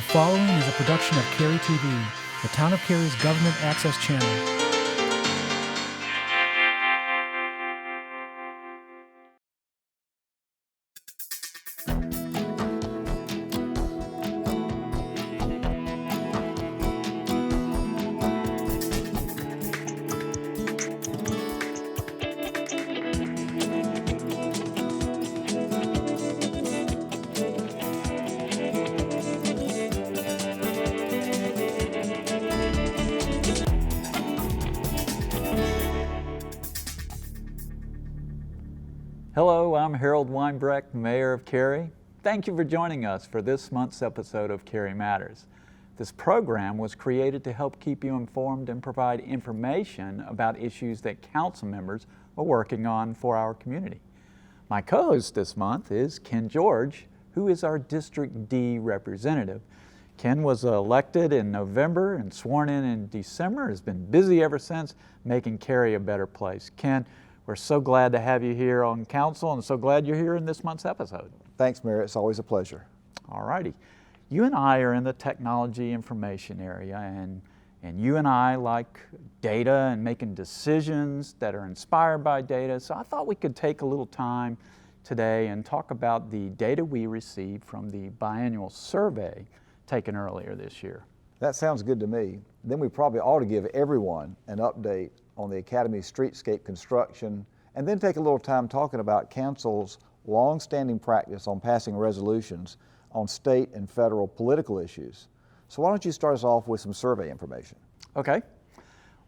following is a production of Cary TV, the Town of Cary's government access channel. Hello, I'm Harold Weinbrecht, Mayor of Cary. Thank you for joining us for this month's episode of Cary Matters. This program was created to help keep you informed and provide information about issues that council members are working on for our community. My co-host this month is Ken George, who is our District D representative. Ken was elected in November and sworn in December, has been busy ever since, making Cary a better place. Ken, we're so glad to have you here on council and so glad you're here in this month's episode. Thanks, Mayor. It's always a pleasure. All righty. You and I are in the technology information area, and you and I like data and making decisions that are inspired by data. So I thought we could take a little time today and talk about the data we received from the biannual survey taken earlier this year. That sounds good to me. Then we probably ought to give everyone an update on the Academy's streetscape construction, and then take a little time talking about Council's long-standing practice on passing resolutions on state and federal political issues. So why don't you start us off with some survey information? Okay.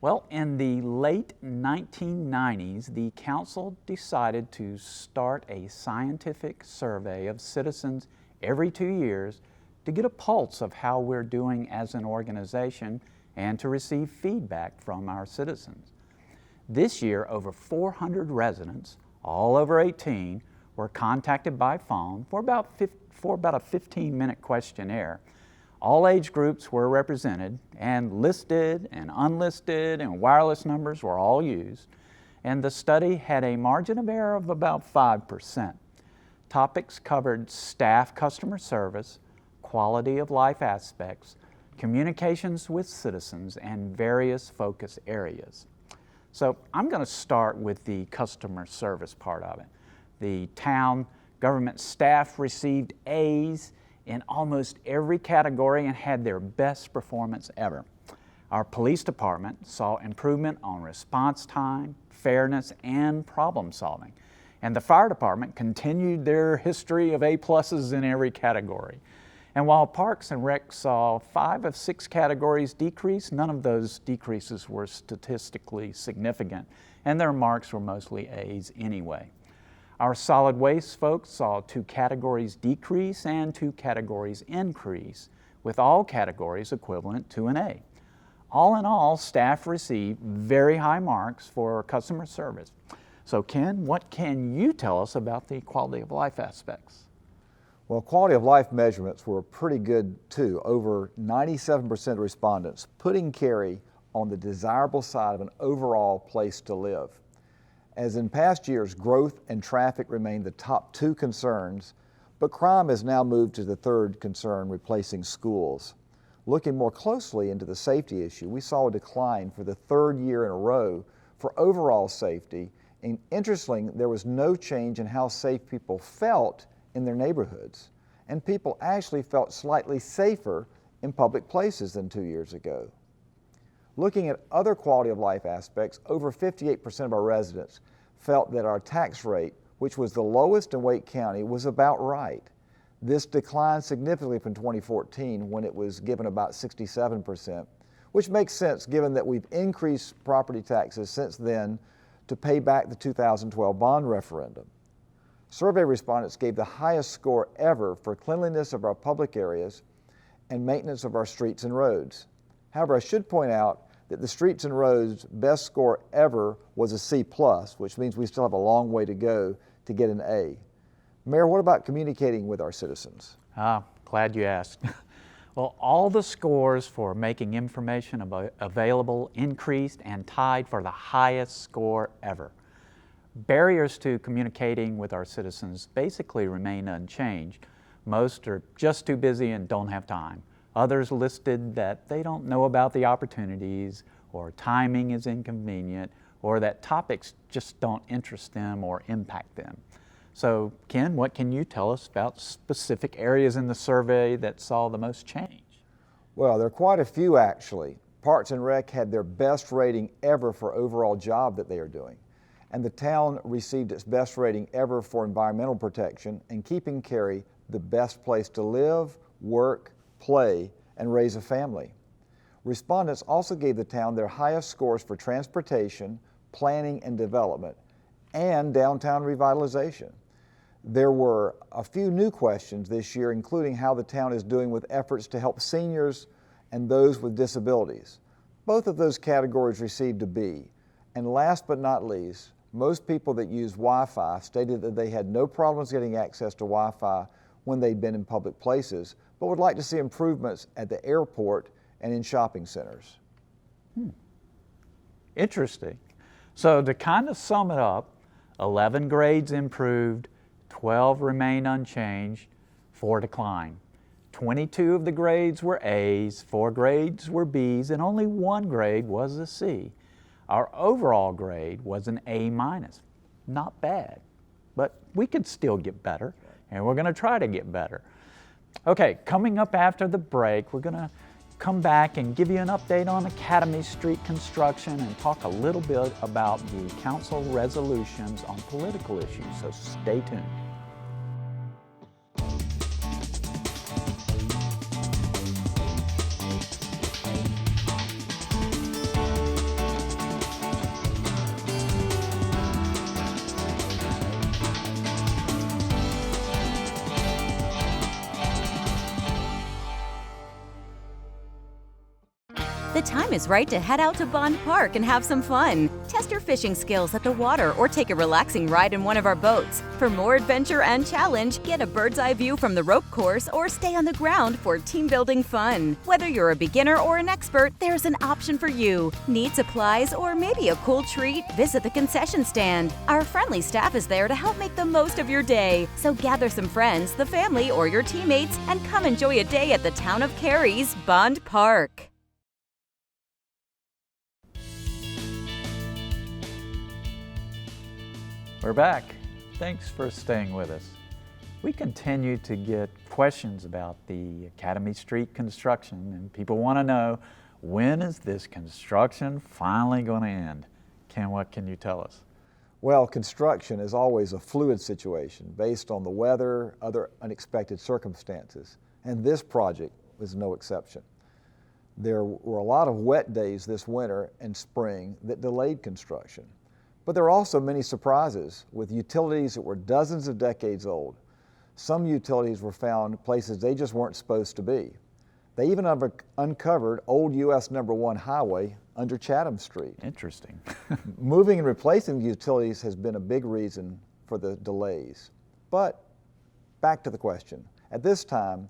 Well, in the late 1990s, the Council decided to start a scientific survey of citizens every 2 years to get a pulse of how we're doing as an organization and to receive feedback from our citizens. This year, over 400 residents, all over 18, were contacted by phone for about a 15-minute questionnaire. All age groups were represented, and listed and unlisted and wireless numbers were all used, and the study had a margin of error of about 5%. Topics covered staff customer service, quality of life aspects, communications with citizens, and various focus areas. So I'm going to start with the customer service part of it. The town government staff received A's in almost every category and had their best performance ever. Our police department saw improvement on response time, fairness, and problem solving. And the fire department continued their history of A+s in every category. And while Parks and Rec saw 5 of 6 categories decrease, none of those decreases were statistically significant, and their marks were mostly A's anyway. Our solid waste folks saw 2 categories decrease and 2 categories increase, with all categories equivalent to an A. All in all, staff received very high marks for customer service. So Ken, what can you tell us about the quality of life aspects? Well, quality of life measurements were pretty good too. Over 97% of respondents putting Cary on the desirable side of an overall place to live. As in past years, growth and traffic remained the top 2 concerns, but crime has now moved to the 3rd concern, replacing schools. Looking more closely into the safety issue, we saw a decline for the 3rd year in a row for overall safety, and interestingly, there was no change in how safe people felt in their neighborhoods, and people actually felt slightly safer in public places than 2 years ago. Looking at other quality of life aspects, over 58% of our residents felt that our tax rate, which was the lowest in Wake County, was about right. This declined significantly from 2014 when it was given about 67%, which makes sense given that we've increased property taxes since then to pay back the 2012 bond referendum. Survey respondents gave the highest score ever for cleanliness of our public areas and maintenance of our streets and roads. However, I should point out that the streets and roads best score ever was a C+, which means we still have a long way to go to get an A. Mayor, what about communicating with our citizens? Glad you asked. Well, all the scores for making information available increased and tied for the highest score ever. Barriers to communicating with our citizens basically remain unchanged. Most are just too busy and don't have time. Others listed that they don't know about the opportunities, or timing is inconvenient, or that topics just don't interest them or impact them. So, Ken, what can you tell us about specific areas in the survey that saw the most change? Well, there are quite a few actually. Parks and Rec had their best rating ever for overall job that they are doing. And the town received its best rating ever for environmental protection and keeping Cary the best place to live, work, play, and raise a family. Respondents also gave the town their highest scores for transportation, planning and development, and downtown revitalization. There were a few new questions this year, including how the town is doing with efforts to help seniors and those with disabilities. Both of those categories received a B. And last but not least, most people that use Wi-Fi stated that they had no problems getting access to Wi-Fi when they'd been in public places, but would like to see improvements at the airport and in shopping centers. Interesting. So to kind of sum it up, 11 grades improved, 12 remained unchanged, 4 declined. 22 of the grades were A's, 4 grades were B's, and only 1 grade was a C. Our overall grade was an A-. Not bad, but we could still get better, and we're going to try to get better. Okay, coming up after the break, we're going to come back and give you an update on Academy Street construction and talk a little bit about the council resolutions on political issues, so stay tuned. The time is right to head out to Bond Park and have some fun. Test your fishing skills at the water or take a relaxing ride in one of our boats. For more adventure and challenge, get a bird's eye view from the rope course or stay on the ground for team-building fun. Whether you're a beginner or an expert, there's an option for you. Need supplies or maybe a cool treat? Visit the concession stand. Our friendly staff is there to help make the most of your day. So gather some friends, the family, or your teammates and come enjoy a day at the Town of Cary's Bond Park. We're back. Thanks for staying with us. We continue to get questions about the Academy Street construction, and people want to know, when is this construction finally going to end? Ken, what can you tell us? Well, construction is always a fluid situation based on the weather, other unexpected circumstances, and this project was no exception. There were a lot of wet days this winter and spring that delayed construction. But there are also many surprises with utilities that were dozens of decades old. Some utilities were found places they just weren't supposed to be. They even uncovered old US #1 highway under Chatham Street. Interesting. Moving and replacing the utilities has been a big reason for the delays. But back to the question. At this time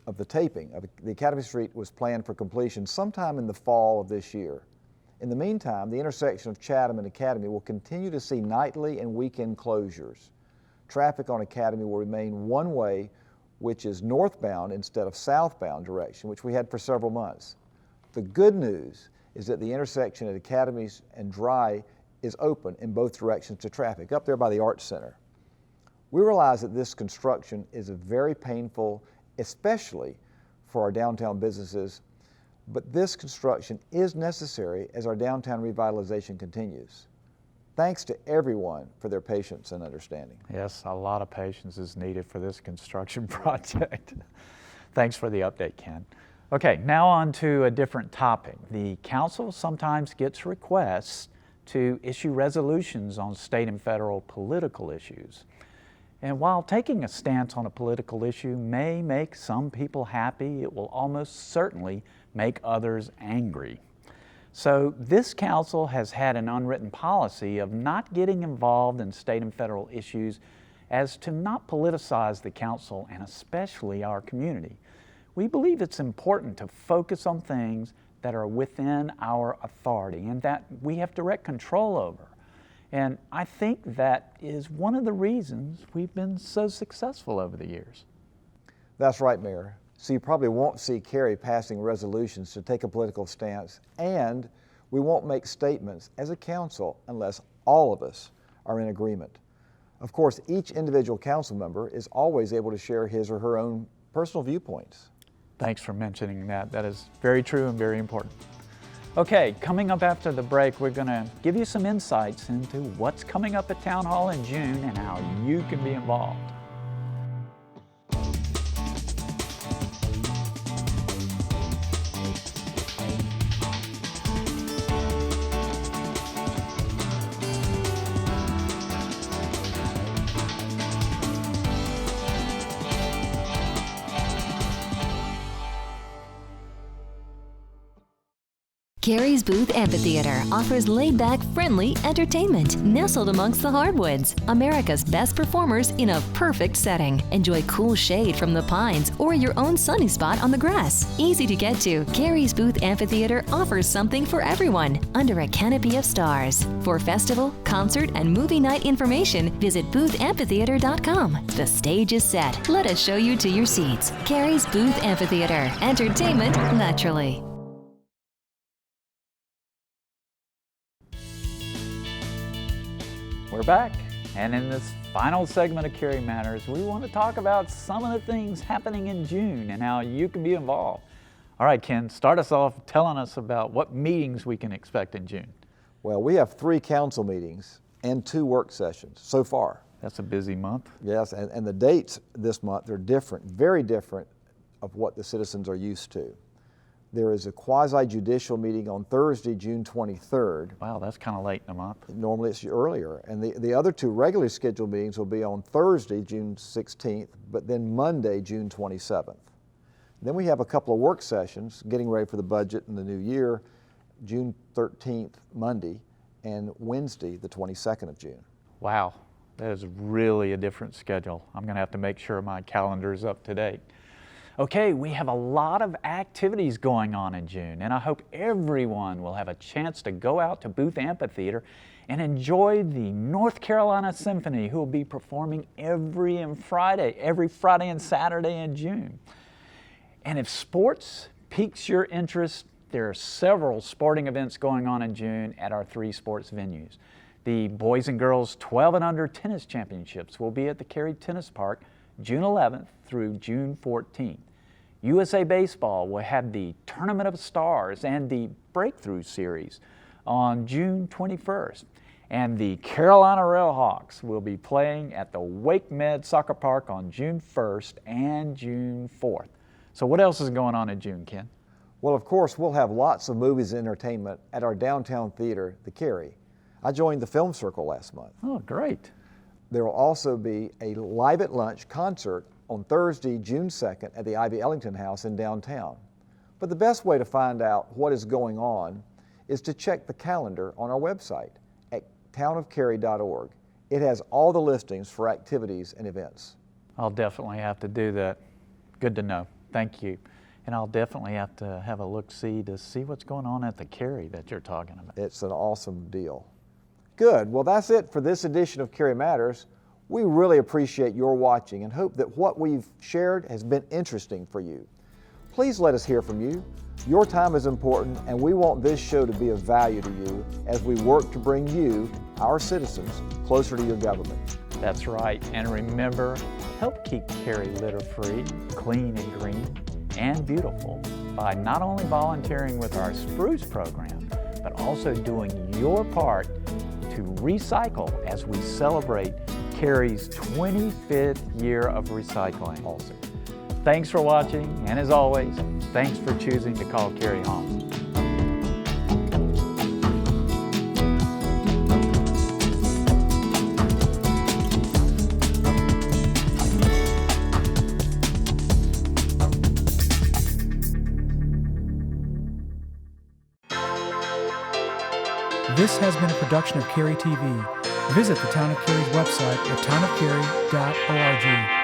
of the taping, the Academy Street was planned for completion sometime in the fall of this year. In the meantime, the intersection of Chatham and Academy will continue to see nightly and weekend closures. Traffic on Academy will remain one way, which is northbound instead of southbound direction, which we had for several months. The good news is that the intersection at Academies and Dry is open in both directions to traffic, up there by the Arts Center. We realize that this construction is very painful, especially for our downtown businesses, but this construction is necessary as our downtown revitalization continues. Thanks to everyone for their patience and understanding. Yes, a lot of patience is needed for this construction project. Thanks for the update, Ken. Okay, now on to a different topic. The council sometimes gets requests to issue resolutions on state and federal political issues. And while taking a stance on a political issue may make some people happy, it will almost certainly make others angry. So this council has had an unwritten policy of not getting involved in state and federal issues as to not politicize the council and especially our community. We believe it's important to focus on things that are within our authority and that we have direct control over. And I think that is one of the reasons we've been so successful over the years. That's right, Mayor. so you probably won't see Cary passing resolutions to take a political stance, and we won't make statements as a council unless all of us are in agreement. Of course, each individual council member is always able to share his or her own personal viewpoints. Thanks for mentioning that. That is very true and very important. Okay, coming up after the break, we're going to give you some insights into what's coming up at Town Hall in June and how you can be involved. Cary's Booth Amphitheater offers laid-back, friendly entertainment nestled amongst the hardwoods. America's best performers in a perfect setting. Enjoy cool shade from the pines or your own sunny spot on the grass. Easy to get to, Cary's Booth Amphitheater offers something for everyone under a canopy of stars. For festival, concert, and movie night information, visit boothamphitheater.com. The stage is set. Let us show you to your seats. Cary's Booth Amphitheater. Entertainment naturally. We're back, and in this final segment of Cary Matters, we want to talk about some of the things happening in June and how you can be involved. All right, Ken, start us off telling us about what meetings we can expect in June. Well, we have 3 council meetings and 2 work sessions so far. That's a busy month. Yes, and the dates this month are different, very different of what the citizens are used to. There is a quasi-judicial meeting on Thursday, June 23rd. Wow, that's kind of late in the month. Normally it's earlier. And the other 2 regularly scheduled meetings will be on Thursday, June 16th, but then Monday, June 27th. Then we have a couple of work sessions, getting ready for the budget and the new year, June 13th, Monday, and Wednesday, the 22nd of June. Wow, that is really a different schedule. I'm going to have to make sure my calendar is up to date. Okay, we have a lot of activities going on in June, and I hope everyone will have a chance to go out to Booth Amphitheater and enjoy the North Carolina Symphony, who will be performing every Friday and Saturday in June. And if sports piques your interest, there are several sporting events going on in June at our 3 sports venues. The Boys and Girls 12 and Under Tennis Championships will be at the Cary Tennis Park June 11th through June 14th. USA Baseball will have the Tournament of Stars and the Breakthrough Series on June 21st. And the Carolina Railhawks will be playing at the Wake Med Soccer Park on June 1st and June 4th. So what else is going on in June, Ken? Well, of course, we'll have lots of movies and entertainment at our downtown theater, the Cary. I joined the Film Circle last month. Oh, great. There will also be a Live at Lunch concert on Thursday, June 2nd at the Ivy Ellington House in downtown. But the best way to find out what is going on is to check the calendar on our website at townofcary.org. It has all the listings for activities and events. I'll definitely have to do that. Good to know. Thank you. And I'll definitely have to have a look-see to see what's going on at the Cary that you're talking about. It's an awesome deal. Good. Well, that's it for this edition of Cary Matters. We really appreciate your watching and hope that what we've shared has been interesting for you. Please let us hear from you. Your time is important, and we want this show to be of value to you as we work to bring you, our citizens, closer to your government. That's right. And remember, help keep Cary litter-free, clean and green, and beautiful by not only volunteering with our Spruce program, but also doing your part to recycle as we celebrate Cary's 25th year of recycling. Awesome. Thanks for watching, and as always, thanks for choosing to call Cary home. This has been a production of Cary TV. Visit the Town of Cary's website at townofcary.org.